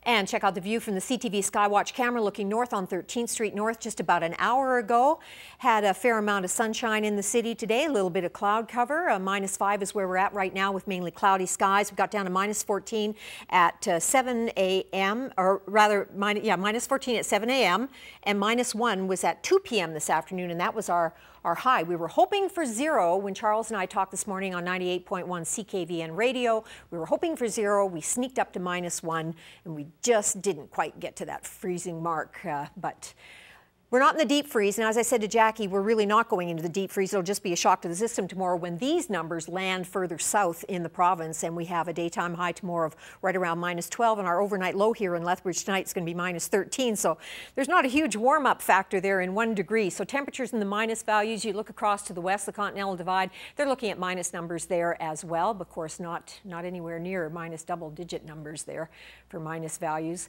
And check out the view from the CTV Skywatch camera looking north on 13th Street North just about an hour ago. Had a fair amount of sunshine in the city today, a little bit of cloud cover. -5 is where we're at right now with mainly cloudy skies. We got down to -14 at 7 a.m. or rather, -14 at 7 a.m. and -1 was at 2 p.m. this afternoon, and that was our high. We were hoping for 0 when Charles and I talked this morning on 98.1 CKVN radio. We were hoping for 0. We sneaked up to -1, and we just didn't quite get to that freezing mark, but we're not in the deep freeze, and as I said to Jackie, we're really not going into the deep freeze. It'll just be a shock to the system tomorrow when these numbers land further south in the province, and we have a daytime high tomorrow of right around -12, and our overnight low here in Lethbridge tonight is going to be -13, so there's not a huge warm-up factor there in 1 degree. So temperatures in the minus values, you look across to the west, the Continental Divide, they're looking at minus numbers there as well, but of course not anywhere near minus double-digit numbers there for minus values.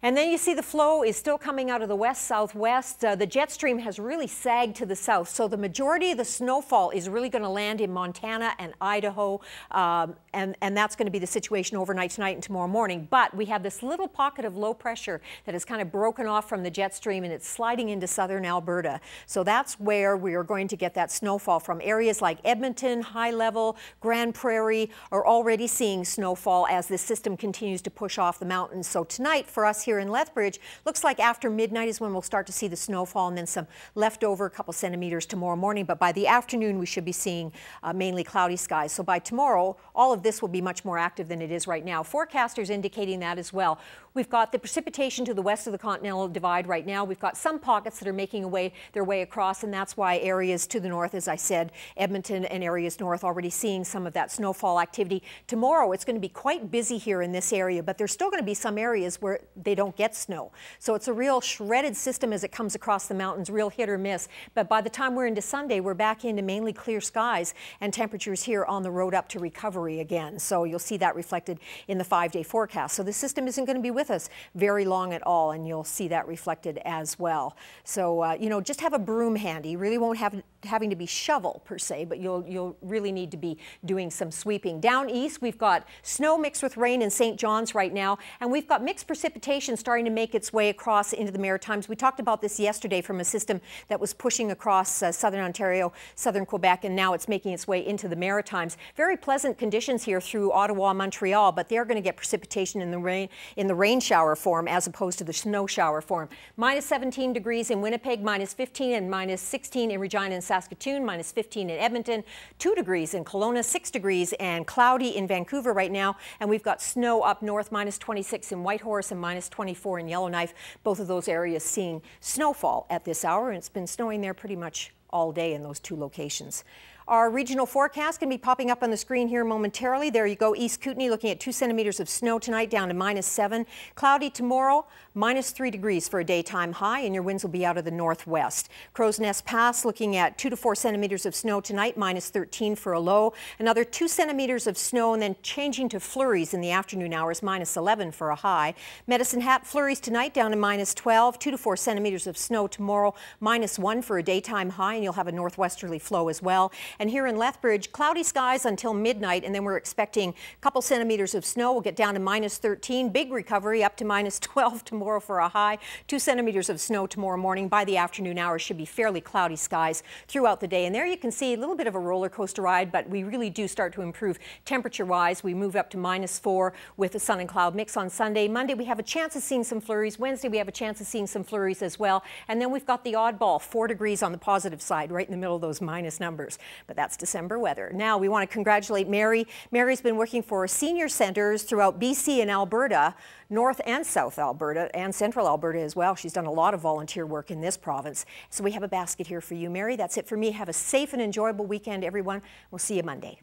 And then you see the flow is still coming out of the west-southwest. The jet stream has really sagged to the south, so the majority of the snowfall is really going to land in Montana and Idaho, and that's going to be the situation overnight tonight and tomorrow morning. But we have this little pocket of low pressure that has kind of broken off from the jet stream, and it's sliding into southern Alberta. So that's where we are going to get that snowfall from. Areas like Edmonton, High Level, Grand Prairie are already seeing snowfall as this system continues to push off the mountains. So tonight for us here in Lethbridge, looks like after midnight is when we'll start to see the snowfall, and then some leftover, a couple centimeters tomorrow morning. But by the afternoon, we should be seeing mainly cloudy skies. So by tomorrow, all of this will be much more active than it is right now. Forecasters indicating that as well. We've got the precipitation to the west of the Continental Divide right now. We've got some pockets that are making their way across, and that's why areas to the north, as I said, Edmonton and areas north already seeing some of that snowfall activity. Tomorrow, it's going to be quite busy here in this area, but there's still going to be some areas where they don't get snow. So it's a real shredded system as it comes across the mountains, real hit or miss. But by the time we're into Sunday, we're back into mainly clear skies and temperatures here on the road up to recovery again. So you'll see that reflected in the 5-day forecast. So the system isn't going to be with us very long at all, and you'll see that reflected as well. So, you know, just have a broom handy. You really won't have having to be shovel per se, but you'll really need to be doing some sweeping. Down east, we've got snow mixed with rain in St. John's right now, and we've got mixed precipitation starting to make its way across into the Maritimes. We talked about this yesterday from a system that was pushing across southern Ontario, southern Quebec, and now it's making its way into the Maritimes. Very pleasant conditions here through Ottawa, Montreal, but they're going to get precipitation in the rain shower form as opposed to the snow shower form. -17 degrees in Winnipeg, -15 and -16 in Regina and Saskatoon, -15 in Edmonton, 2 degrees in Kelowna, 6 degrees and cloudy in Vancouver right now, and we've got snow up north, -26 in Whitehorse and -24 in Yellowknife. Both of those areas seeing snowfall at this hour, and it's been snowing there pretty much all day in those 2 locations. Our regional forecast can be popping up on the screen here momentarily. There you go, East Kootenay looking at 2 centimeters of snow tonight, down to -7. Cloudy tomorrow, -3 degrees for a daytime high, and your winds will be out of the northwest. Crow's Nest Pass looking at 2 to 4 centimeters of snow tonight, -13 for a low. Another 2 centimeters of snow, and then changing to flurries in the afternoon hours, -11 for a high. Medicine Hat flurries tonight, down to -12. 2 to 4 centimeters of snow tomorrow, -1 for a daytime high, and you'll have a northwesterly flow as well. And here in Lethbridge, cloudy skies until midnight, and then we're expecting a couple centimeters of snow. We'll get down to -13. Big recovery up to -12 tomorrow for a high. 2 centimeters of snow tomorrow morning. By the afternoon hours, should be fairly cloudy skies throughout the day. And there you can see a little bit of a roller coaster ride, but we really do start to improve temperature-wise. We move up to -4 with a sun and cloud mix on Sunday. Monday, we have a chance of seeing some flurries. Wednesday, we have a chance of seeing some flurries as well. And then we've got the oddball, 4 degrees on the positive side, right in the middle of those minus numbers. But that's December weather. Now we want to congratulate Mary. Mary's been working for senior centers throughout BC and Alberta, North and South Alberta, and Central Alberta as well. She's done a lot of volunteer work in this province. So we have a basket here for you, Mary. That's it for me. Have a safe and enjoyable weekend, everyone. We'll see you Monday.